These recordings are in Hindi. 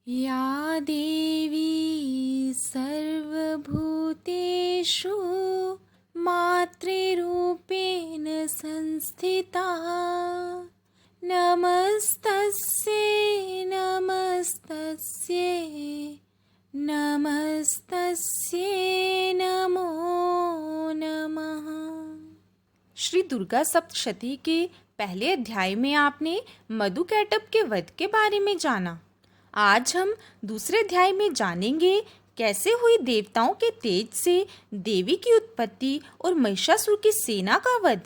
या देवी सर्वभूतेषु मातृरूपेण संस्थिता नमस्तस्यै नमस्तस्यै नमस्तस्यै नमो नमः। श्री दुर्गा सप्तशती के पहले अध्याय में आपने मधुकैटभ के वध के बारे में जाना। आज हम दूसरे अध्याय में जानेंगे कैसे हुई देवताओं के तेज से देवी की उत्पत्ति और महिषासुर की सेना का वध।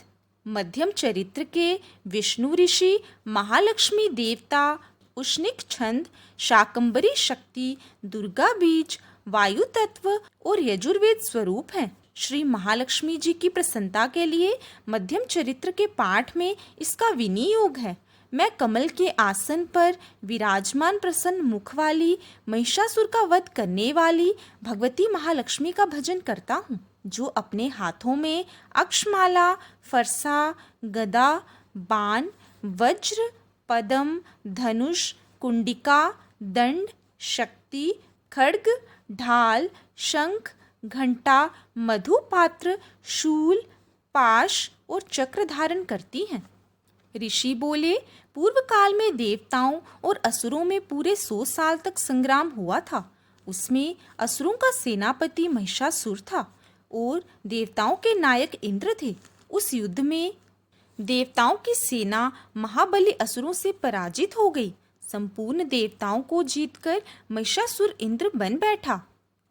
मध्यम चरित्र के विष्णु ऋषि, महालक्ष्मी देवता, उष्णिक छंद, शाकंभरी शक्ति, दुर्गा बीज, वायु तत्व और यजुर्वेद स्वरूप हैं। श्री महालक्ष्मी जी की प्रसन्नता के लिए मध्यम चरित्र के पाठ में इसका विनियोग है। मैं कमल के आसन पर विराजमान प्रसन्न मुख वाली महिषासुर का वध करने वाली भगवती महालक्ष्मी का भजन करता हूँ, जो अपने हाथों में अक्षमाला, फरसा, गदा, बाण, वज्र, पद्म, धनुष, कुंडिका, दंड, शक्ति, खड्ग, ढाल, शंख, घंटा, मधुपात्र, शूल, पाश और चक्र धारण करती हैं। ऋषि बोले, पूर्व काल में देवताओं और असुरों में पूरे 100 साल तक संग्राम हुआ था। उसमें असुरों का सेनापति महिषासुर था और देवताओं के नायक इंद्र थे। उस युद्ध में देवताओं की सेना महाबली असुरों से पराजित हो गई। संपूर्ण देवताओं को जीतकर महिषासुर इंद्र बन बैठा।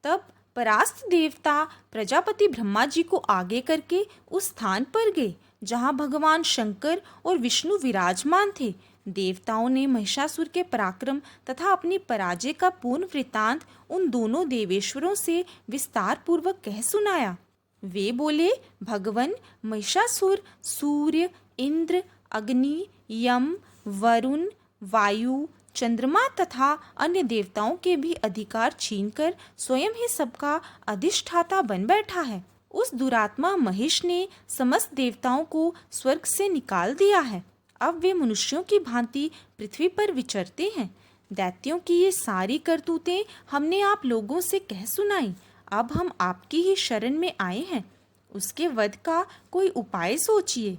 तब परास्त देवता प्रजापति ब्रह्मा जी को आगे करके उस स्थान पर गए जहाँ भगवान शंकर और विष्णु विराजमान थे। देवताओं ने महिषासुर के पराक्रम तथा अपनी पराजय का पूर्ण वृत्तांत उन दोनों देवेश्वरों से विस्तार पूर्वक कह सुनाया। वे बोले, भगवन, महिषासुर सूर्य, इंद्र, अग्नि, यम, वरुण, वायु, चंद्रमा तथा अन्य देवताओं के भी अधिकार छीनकर स्वयं ही सबका अधिष्ठाता बन बैठा है। उस दुरात्मा महिष ने समस्त देवताओं को स्वर्ग से निकाल दिया है। अब वे मनुष्यों की भांति पृथ्वी पर विचरते हैं। दैत्यों की ये सारी करतूतें हमने आप लोगों से कह सुनाई। अब हम आपकी ही शरण में आए हैं। उसके वध का कोई उपाय सोचिए।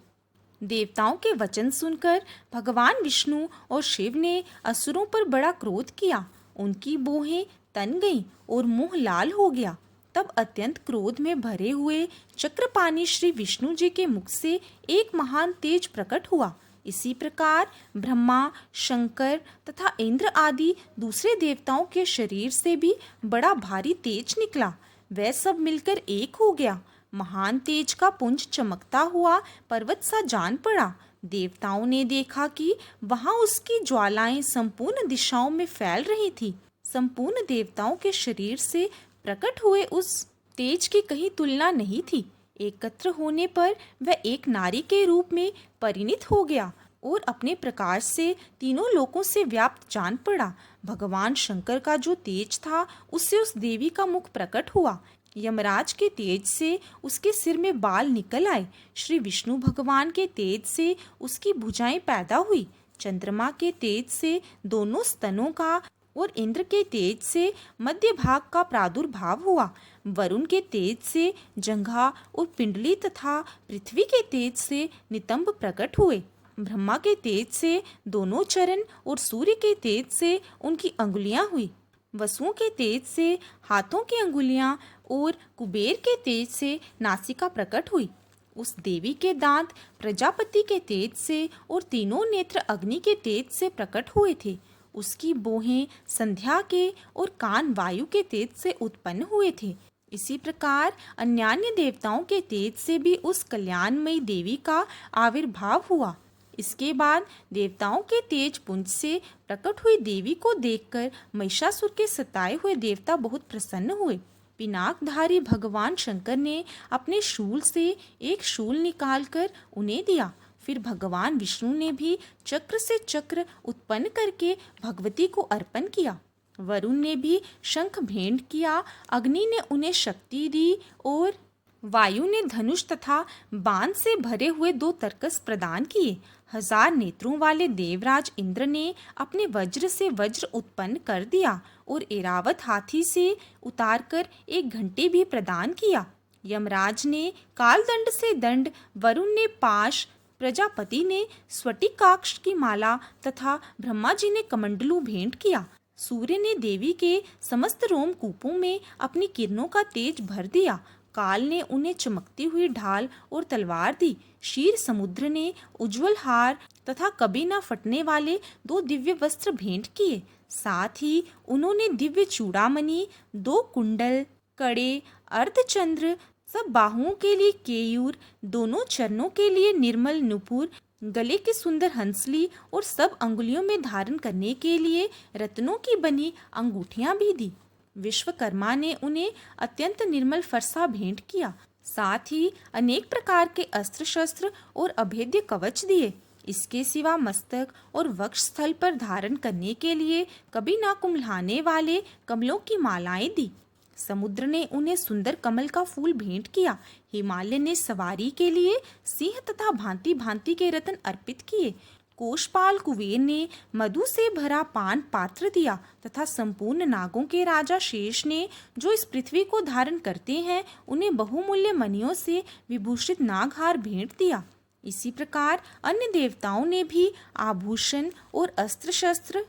देवताओं के वचन सुनकर भगवान विष्णु और शिव ने असुरों पर बड़ा क्रोध किया। उनकी भौहें तन गईं और मुंह लाल हो गया। तब अत्यंत क्रोध में भरे हुए चक्रपाणी श्री विष्णु जी के मुख से एक महान तेज प्रकट हुआ। इसी प्रकार ब्रह्मा, शंकर तथा इंद्र आदि दूसरे देवताओं के शरीर से भी बड़ा भारी तेज निकला। वह सब मिलकर एक हो गया। महान तेज का पुंज चमकता हुआ पर्वत सा जान पड़ा। देवताओं ने देखा कि वहां उसकी ज्वालाएं संपूर्ण दिशाओं में फैल रही थी। संपूर्ण देवताओं के शरीर से प्रकट हुए उस तेज की कहीं तुलना नहीं थी। एकत्र होने पर वह एक नारी के रूप में परिणित हो गया और अपने प्रकाश से तीनों लोकों से व्याप्त जान पड़ा। भगवान शंकर का जो तेज था, उससे उस देवी का मुख प्रकट हुआ। यमराज के तेज से उसके सिर में बाल निकल आए। श्री विष्णु भगवान के तेज से उसकी भुजाएं पैदा हुई। चंद्रमा के तेज से दोनों स्तनों का और इंद्र के तेज से मध्य भाग का प्रादुर्भाव हुआ। वरुण के तेज से जंघा और पिंडली तथा पृथ्वी के तेज से नितंब प्रकट हुए। ब्रह्मा के तेज से दोनों चरण और सूर्य के तेज से उनकी अंगुलियां हुई। वसुओं के तेज से हाथों की अंगुलियां और कुबेर के तेज से नासिका प्रकट हुई। उस देवी के दांत प्रजापति के तेज से और तीनों नेत्र अग्नि के तेज से प्रकट हुए थे। उसकी भौहें संध्या के और कान वायु के तेज से उत्पन्न हुए थे। इसी प्रकार अन्यान्य देवताओं के तेज से भी उस कल्याणमयी देवी का आविर्भाव हुआ। इसके बाद देवताओं के तेज पुंज से प्रकट हुई देवी को देखकर महिषासुर के सताए हुए देवता बहुत प्रसन्न हुए। पिनाकधारी भगवान शंकर ने अपने शूल से एक शूल निकालकर उन्हें दिया। फिर भगवान विष्णु ने भी चक्र से चक्र उत्पन्न करके भगवती को अर्पण किया। वरुण ने भी शंख भेंट किया। अग्नि ने उन्हें शक्ति दी और वायु ने धनुष तथा बाण से भरे हुए 2 तरकस प्रदान किए। 1000 नेत्रों वाले देवराज इंद्र ने अपने वज्र से वज्र उत्पन्न कर दिया और ऐरावत हाथी से उतारकर 1 घंटे भी प्रदान किया। यमराज ने कालदंड से दंड, वरुण ने पाश, प्रजापति ने स्फटिकाक्ष की माला तथा ब्रह्मा जी ने कमंडलू भेंट किया। सूर्य ने देवी के समस्त रोमकूपों में अपनी किरणों का तेज भर दिया। काल ने उन्हें चमकती हुई ढाल और तलवार दी। क्षीर समुद्र ने उज्जवल हार तथा कभी न फटने वाले 2 दिव्य वस्त्र भेंट किए। साथ ही उन्होंने दिव्य चूड़ामणि, 2 कुंडल, कड़े, अर्धचंद्र, सब बाहुओं के लिए केयूर, दोनों चरणों के लिए निर्मल नुपुर, गले की सुंदर हंसली और सब अंगुलियों में धारण करने के लिए रत्नों की बनी अंगूठियां भी दी। विश्वकर्मा ने उन्हें अत्यंत निर्मल फरसा भेंट किया। साथ ही अनेक प्रकार के अस्त्र शस्त्र और अभेद्य कवच दिए। इसके सिवा मस्तक और वक्ष स्थल पर धारण करने के लिए कभी ना कुम्हलाने वाले कमलों की मालाएं दी। समुद्र ने उन्हें सुंदर कमल का फूल भेंट किया। हिमालय ने सवारी के लिए सिंह तथा भांति भांति के रत्न अर्पित किए। कोषपाल कुबेर ने मधु से भरा पान पात्र दिया तथा संपूर्ण नागों के राजा शेष ने, जो इस पृथ्वी को धारण करते हैं, उन्हें बहुमूल्य मणियों से विभूषित नागहार भेंट दिया। इसी प्रकार अन्य देवताओं ने भी आभूषण और अस्त्र शस्त्र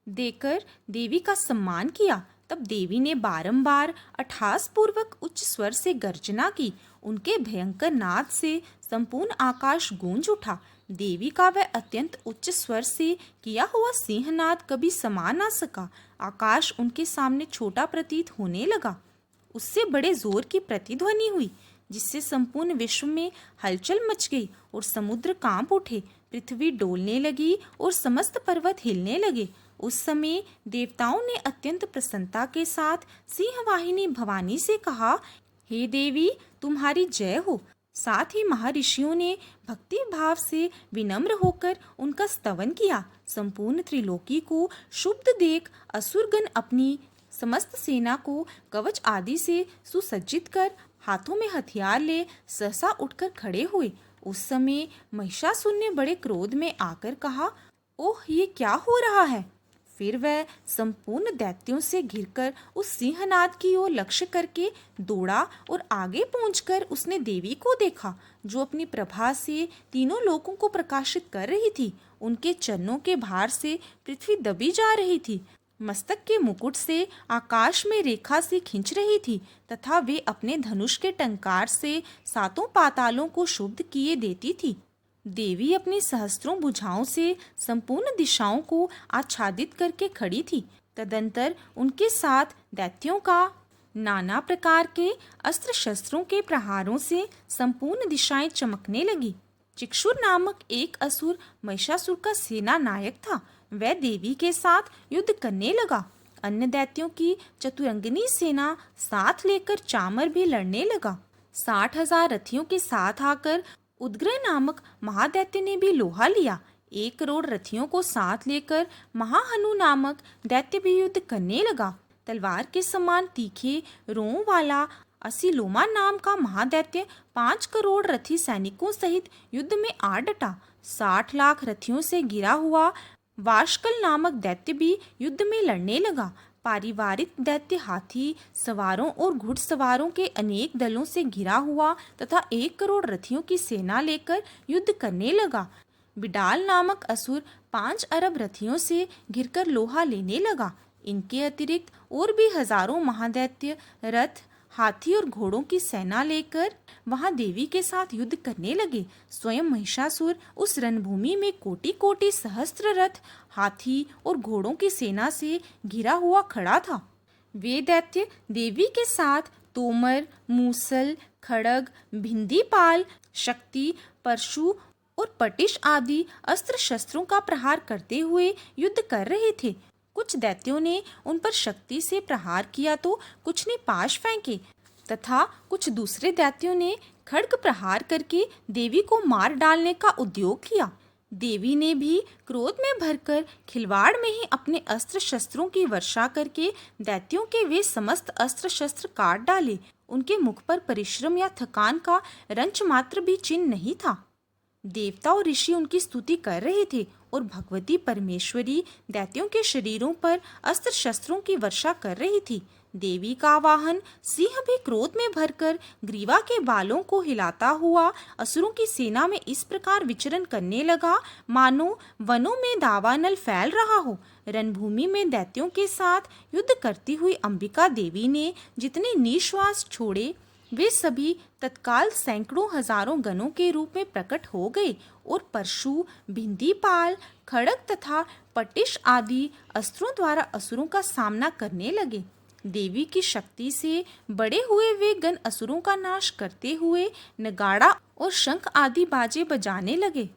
देकर देवी का सम्मान किया। तब देवी ने बारंबार अट्टहास पूर्वक उच्च स्वर से गर्जना की। उनके भयंकर नाद से संपूर्ण आकाश गूंज उठा। देवी का वह अत्यंत उच्च स्वर से किया हुआ सिंहनाद कभी समा ना सका। आकाश उनके सामने छोटा प्रतीत होने लगा। उससे बड़े जोर की प्रतिध्वनि हुई, जिससे संपूर्ण विश्व में हलचल मच गई और समुद्र कांप उठे, पृथ्वी डोलने लगी और समस्त पर्वत हिलने लगे। उस समय देवताओं ने अत्यंत प्रसन्नता के साथ सिंहवाहिनी भवानी से कहा, हे देवी, तुम्हारी जय हो। साथ ही महर्षियों ने भक्ति भाव से विनम्र होकर उनका स्तवन किया। संपूर्ण त्रिलोकी को शुभ देख असुरगण अपनी समस्त सेना को कवच आदि से सुसज्जित कर हाथों में हथियार ले सहसा उठकर खड़े हुए। उस समय महिषासुर ने बड़े क्रोध में आकर कहा, ओह, ये क्या हो रहा है। फिर वह संपूर्ण दैत्यों से घिरकर उस सिंहनाद की ओर लक्ष्य करके दौड़ा और आगे पहुंचकर उसने देवी को देखा, जो अपनी प्रभा से तीनों लोकों को प्रकाशित कर रही थी। उनके चरणों के भार से पृथ्वी दबी जा रही थी। मस्तक के मुकुट से आकाश में रेखा से खींच रही थी तथा वे अपने धनुष के टंकार से 7 पातालों को शुद्ध किए देती थी। देवी अपनी सहस्त्रों भुजाओं से संपूर्ण दिशाओं को आच्छादित करके खड़ी थी। तदंतर उनके साथ दैत्यों का नाना प्रकार के अस्त्र शस्त्रों के प्रहारों से संपूर्ण दिशाएं चमकने लगी। चिक्षुर नामक एक असुर महिषासुर का सेना नायक था। वह देवी के साथ युद्ध करने लगा। अन्य दैत्यों की चतुरंगिनी सेना साथ लेकर चामर भी लड़ने लगा। 60,000 रथियों के साथ आकर उद्ग्रह नामक महादैत्य ने भी लोहा लिया। 1 करोड़ रथियों को साथ लेकर महाहनु नामक दैत्य भी युद्ध करने लगा। तलवार के समान तीखे रों वाला असिलोमा नाम का महादैत्य 5 करोड़ रथी सैनिकों सहित युद्ध में आ डटा। 60 लाख रथियों से घिरा हुआ वाशकल नामक दैत्य भी युद्ध में लड़ने लगा। पारिवारिक दैत्य हाथी सवारों और घुड़सवारों के अनेक दलों से घिरा हुआ तथा 1 करोड़ रथियों की सेना लेकर युद्ध करने लगा। बिडाल नामक असुर 5 अरब रथियों से घिरकर लोहा लेने लगा। इनके अतिरिक्त और भी हजारों महादैत्य रथ, हाथी और घोड़ों की सेना लेकर वहां देवी के साथ युद्ध करने लगे। स्वयं महिषासुर उस रणभूमि में कोटि कोटि सहस्त्र रथ, हाथी और घोड़ों की सेना से घिरा हुआ खड़ा था। वे दैत्य देवी के साथ तोमर, मूसल, खड़ग, भिंदीपाल, शक्ति, परशु और पटिश आदि अस्त्र शस्त्रों का प्रहार करते हुए युद्ध कर रहे थे। कुछ दैत्यों ने उन पर शक्ति से प्रहार किया तो कुछ ने पाश फेंके तथा कुछ दूसरे दैत्यों ने खड्ग प्रहार करके देवी को मार डालने का उद्योग किया। देवी ने भी क्रोध में भरकर खिलवाड़ में ही अपने अस्त्र शस्त्रों की वर्षा करके दैत्यों के वे समस्त अस्त्र शस्त्र काट डाले। उनके मुख पर परिश्रम या थकान का रंच मात्र भी चिन्ह नहीं था। देवता और ऋषि उनकी स्तुति कर रहे थे और भगवती परमेश्वरी दैत्यों के शरीरों पर अस्त्र शस्त्रों की वर्षा कर रही थी। देवी का वाहन सिंह भी क्रोध में भरकर ग्रीवा के बालों को हिलाता हुआ असुरों की सेना में इस प्रकार विचरण करने लगा मानो वनों में दावानल फैल रहा हो। रणभूमि में दैत्यों के साथ युद्ध करती हुई अंबिका देवी ने जितने निश्वास छोड़े वे सभी तत्काल सैकड़ों हजारों गणों के रूप में प्रकट हो गए और परशु, भिंदीपाल, खड़ग तथा पटिश आदि अस्त्रों द्वारा असुरों का सामना करने लगे। देवी की शक्ति से बड़े हुए वे गण असुरों का नाश करते हुए नगाड़ा और शंख आदि बाजे बजाने लगे।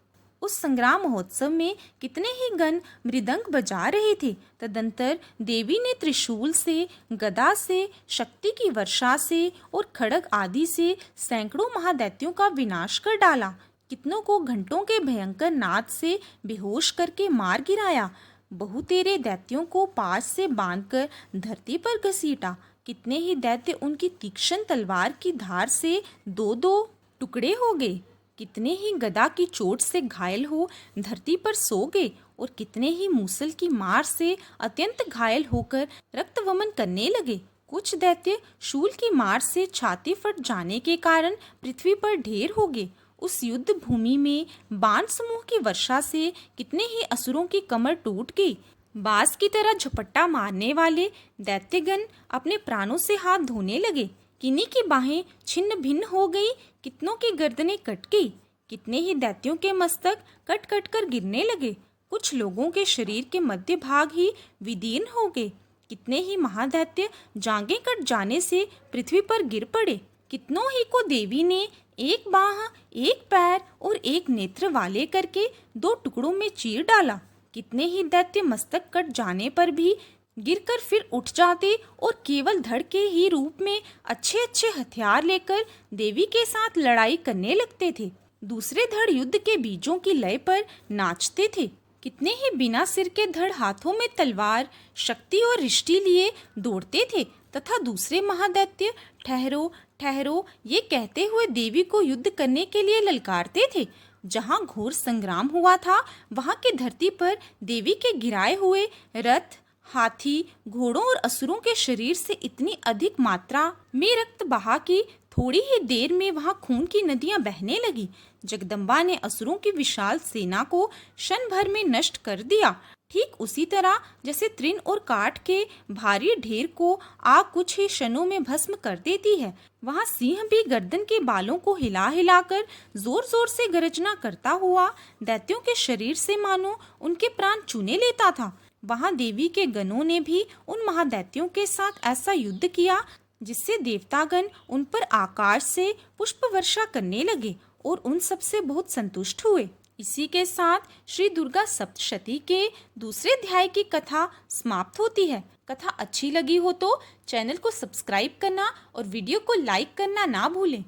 उस संग्राम महोत्सव में कितने ही गण मृदंग बजा रहे थे। तदंतर देवी ने त्रिशूल से, गदा से, शक्ति की वर्षा से और खड़ग आदि से सैकड़ों महादैत्यों का विनाश कर डाला। कितनों को घंटों के भयंकर नाद से बेहोश करके मार गिराया। बहुतेरे दैत्यों को पास से बांधकर धरती पर घसीटा। कितने ही दैत्य उनकी तीक्ष्ण तलवार की धार से दो दो टुकड़े हो गए। कितने ही गदा की चोट से घायल हो धरती पर सो गए और कितने ही मूसल की मार से अत्यंत घायल होकर रक्तवमन करने लगे। कुछ दैत्य शूल की मार से छाती फट जाने के कारण पृथ्वी पर ढेर हो गए। उस युद्ध भूमि में बाण समूह की वर्षा से कितने ही असुरों की कमर टूट गई। बाज की तरह झपट्टा मारने वाले दैत्यगण अपने प्राणों से हाथ धोने लगे। किन्हीं की बाहें छिन्न भिन्न हो गई, कितनों की गर्दनें कट गई। कितने ही दैत्यों के मस्तक कट कट कर गिरने लगे। कुछ लोगों के शरीर के मध्य भाग ही विदीर्ण हो गए। कितने ही महादैत्य जांघें कट जाने से पृथ्वी पर गिर पड़े। कितनों ही को देवी ने एक बाह, एक पैर और एक नेत्र वाले करके दो टुकड़ों में चीर डाला। कितने ही दैत्य मस्तक कट जाने पर भी गिरकर फिर उठ जाते और केवल धड़ के ही रूप में अच्छे अच्छे हथियार लेकर देवी के साथ लड़ाई करने लगते थे। दूसरे धड़ युद्ध के बीजों की लय पर नाचते थे। कितने ही बिना सिर के धड़ हाथों में तलवार, शक्ति और रिष्टि लिए दौड़ते थे तथा दूसरे महादैत्य ठहरो ठहरो ये कहते हुए देवी को युद्ध करने के लिए ललकारते थे। जहाँ घोर संग्राम हुआ था वहाँ की धरती पर देवी के गिराए हुए रथ, हाथी, घोड़ों और असुरों के शरीर से इतनी अधिक मात्रा में रक्त बहा कि थोड़ी ही देर में वहां खून की नदियां बहने लगी। जगदम्बा ने असुरों की विशाल सेना को क्षण भर में नष्ट कर दिया। ठीक उसी तरह जैसे तृण और काठ के भारी ढेर को आग कुछ ही क्षणों में भस्म कर देती है, वहां सिंह भी गर्दन के बालों को हिला हिलाकर जोर जोर से गर्जना करता हुआ दैत्यों के शरीर से मानो उनके प्राण चूने लेता था। वहां देवी के गणों ने भी उन महादैत्यों के साथ ऐसा युद्ध किया जिससे देवतागण उन पर आकाश से पुष्प वर्षा करने लगे और उन सब से बहुत संतुष्ट हुए। इसी के साथ श्री दुर्गा सप्तशती के दूसरे अध्याय की कथा समाप्त होती है। कथा अच्छी लगी हो तो चैनल को सब्सक्राइब करना और वीडियो को लाइक करना ना भूलें।